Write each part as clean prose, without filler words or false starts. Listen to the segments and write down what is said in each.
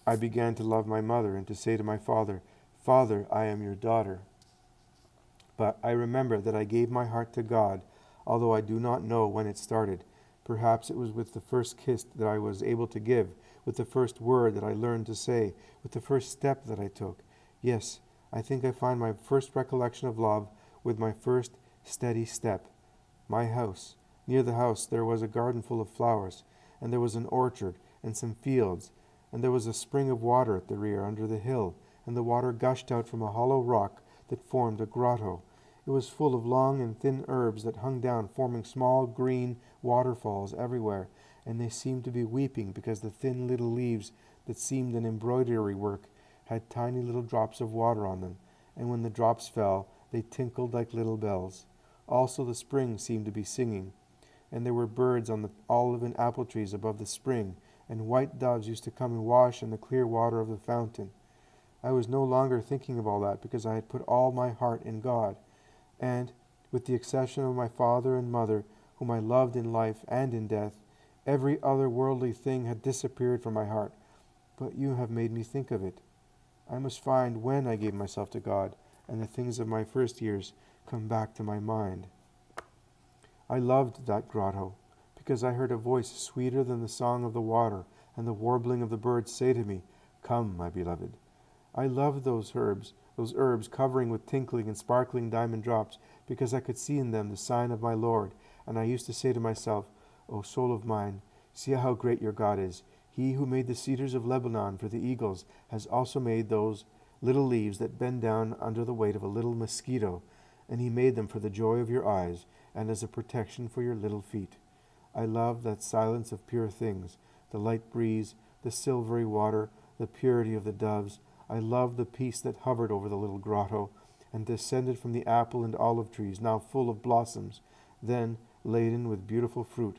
I began to love my mother and to say to my father, Father, I am your daughter. But I remember that I gave my heart to God, although I do not know when it started. Perhaps it was with the first kiss that I was able to give, with the first word that I learned to say, with the first step that I took. Yes, I think I find my first recollection of love with my first steady step. My house. Near the house there was a garden full of flowers, and there was an orchard, and some fields, and there was a spring of water at the rear under the hill, and the water gushed out from a hollow rock that formed a grotto. It was full of long and thin herbs that hung down, forming small green waterfalls everywhere, and they seemed to be weeping because the thin little leaves that seemed an embroidery work had tiny little drops of water on them, and when the drops fell, they tinkled like little bells. Also the spring seemed to be singing, and there were birds on the olive and apple trees above the spring, and white doves used to come and wash in the clear water of the fountain. I was no longer thinking of all that because I had put all my heart in God, and, with the exception of my father and mother, whom I loved in life and in death, every other worldly thing had disappeared from my heart. But you have made me think of it. I must find when I gave myself to God, and the things of my first years come back to my mind. I loved that grotto, because I heard a voice sweeter than the song of the water and the warbling of the birds say to me, Come, my beloved. I loved those herbs covering with tinkling and sparkling diamond drops, because I could see in them the sign of my Lord, and I used to say to myself, O soul of mine, see how great your God is. He who made the cedars of Lebanon for the eagles has also made those little leaves that bend down under the weight of a little mosquito, and he made them for the joy of your eyes, and as a protection for your little feet. I love that silence of pure things, the light breeze, the silvery water, the purity of the doves. I love the peace that hovered over the little grotto, and descended from the apple and olive trees, now full of blossoms, then laden with beautiful fruit.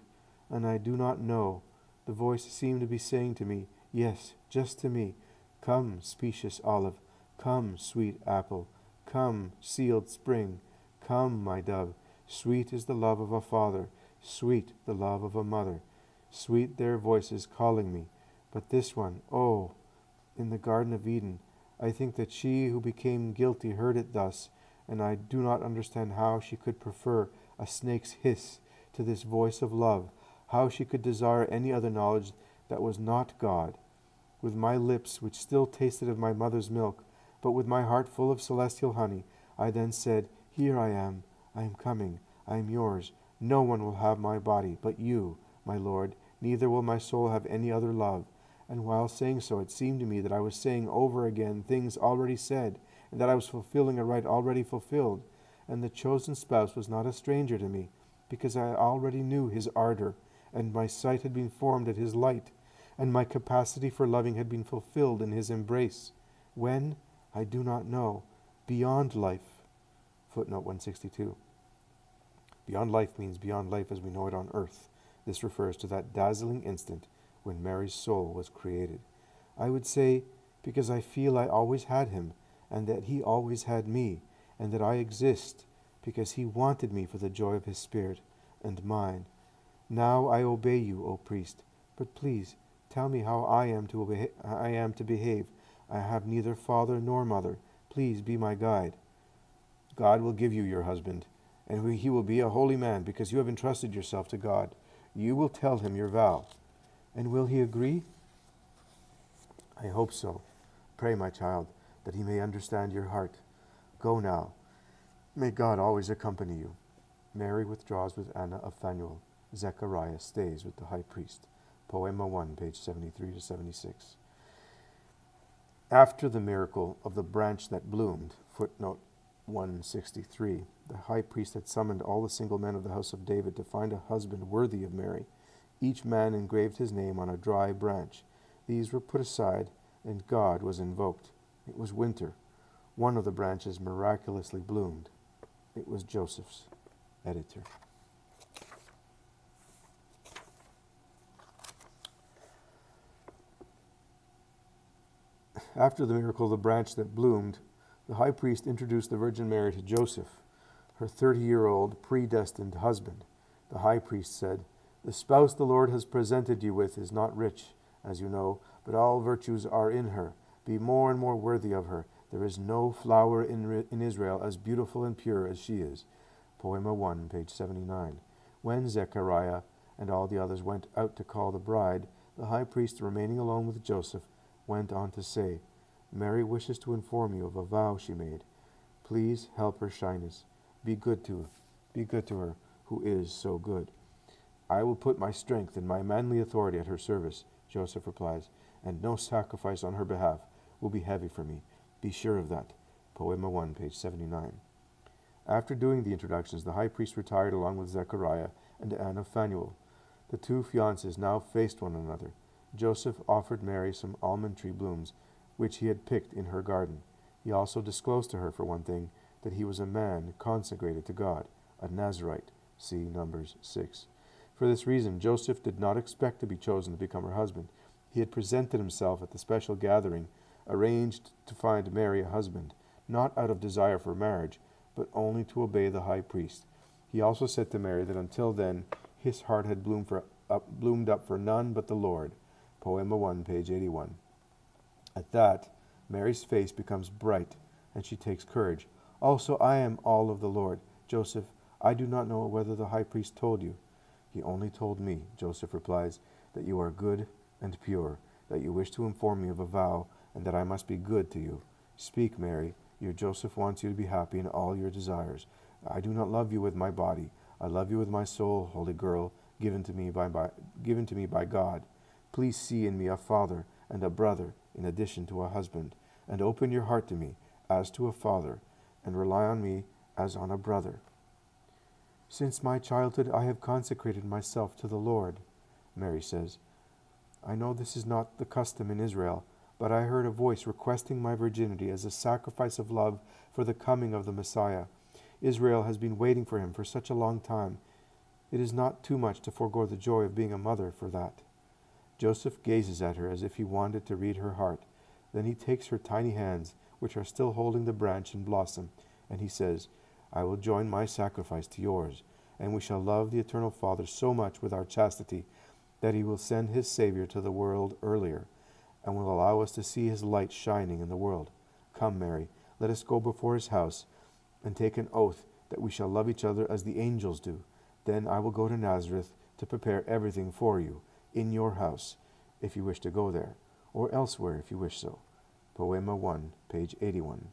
And I do not know, the voice seemed to be saying to me, yes, just to me, Come, specious olive, come, sweet apple, come, sealed spring, come, my dove. Sweet is the love of a father, sweet the love of a mother, sweet their voices calling me. But this one, oh, in the Garden of Eden, I think that she who became guilty heard it thus, and I do not understand how she could prefer a snake's hiss to this voice of love, how she could desire any other knowledge that was not God. With my lips, which still tasted of my mother's milk, but with my heart full of celestial honey, I then said, Here I am coming, I am yours. No one will have my body but you, my Lord, neither will my soul have any other love. And while saying so, it seemed to me that I was saying over again things already said, and that I was fulfilling a right already fulfilled. And the chosen spouse was not a stranger to me, because I already knew his ardor, and my sight had been formed at his light, and my capacity for loving had been fulfilled in his embrace. When? I do not know. Beyond life. Footnote 162. Beyond life means beyond life as we know it on earth. This refers to that dazzling instant when Mary's soul was created. I would say, because I feel I always had him, and that he always had me, and that I exist, because he wanted me for the joy of his spirit and mine. Now I obey you, O priest, but please tell me how I am to behave. I have neither father nor mother. Please be my guide. God will give you your husband, and he will be a holy man, because you have entrusted yourself to God. You will tell him your vow. And will he agree? I hope so. Pray, my child, that he may understand your heart. Go now. May God always accompany you. Mary withdraws with Anna of Phanuel. Zechariah stays with the high priest. Poema 1, page 73 to 76. After the miracle of the branch that bloomed, footnote 163, the high priest had summoned all the single men of the house of David to find a husband worthy of Mary. Each man engraved his name on a dry branch. These were put aside, and God was invoked. It was winter. One of the branches miraculously bloomed. It was Joseph's. Editor. After the miracle of the branch that bloomed, the high priest introduced the Virgin Mary to Joseph, her 30-year-old predestined husband. The high priest said, The spouse the Lord has presented you with is not rich, as you know, but all virtues are in her. Be more and more worthy of her. There is no flower in Israel as beautiful and pure as she is. Poema 1, page 79. When Zechariah and all the others went out to call the bride, the high priest, remaining alone with Joseph, went on to say, Mary wishes to inform you of a vow she made. Please help her shyness. Be good to her, who is so good. I will put my strength and my manly authority at her service, Joseph replies, and no sacrifice on her behalf will be heavy for me. Be sure of that. Poema 1, page 79. After doing the introductions, the high priest retired along with Zechariah and Anna Phanuel. The two fiancés now faced one another. Joseph offered Mary some almond tree blooms, which he had picked in her garden. He also disclosed to her, for one thing, that he was a man consecrated to God, a Nazarite. See Numbers 6. For this reason, Joseph did not expect to be chosen to become her husband. He had presented himself at the special gathering, arranged to find Mary a husband, not out of desire for marriage, but only to obey the high priest. He also said to Mary that until then his heart had bloomed up for none but the Lord. Poema 1, page 81. At that, Mary's face becomes bright, and she takes courage. Also, I am all of the Lord. Joseph, I do not know whether the high priest told you. He only told me, Joseph replies, that you are good and pure, that you wish to inform me of a vow, and that I must be good to you. Speak, Mary. Your Joseph wants you to be happy in all your desires. I do not love you with my body. I love you with my soul, holy girl, given to me by God. Please see in me a father and a brother in addition to a husband, and open your heart to me as to a father, and rely on me as on a brother. Since my childhood I have consecrated myself to the Lord, Mary says. I know this is not the custom in Israel, but I heard a voice requesting my virginity as a sacrifice of love for the coming of the Messiah. Israel has been waiting for him for such a long time. It is not too much to forego the joy of being a mother for that. Joseph gazes at her as if he wanted to read her heart. Then he takes her tiny hands, which are still holding the branch and blossom, and he says, I will join my sacrifice to yours, and we shall love the Eternal Father so much with our chastity that he will send his Savior to the world earlier, and will allow us to see his light shining in the world. Come, Mary, let us go before his house, and take an oath that we shall love each other as the angels do. Then I will go to Nazareth to prepare everything for you, in your house, if you wish to go there, or elsewhere if you wish so. Poema 1, page 81.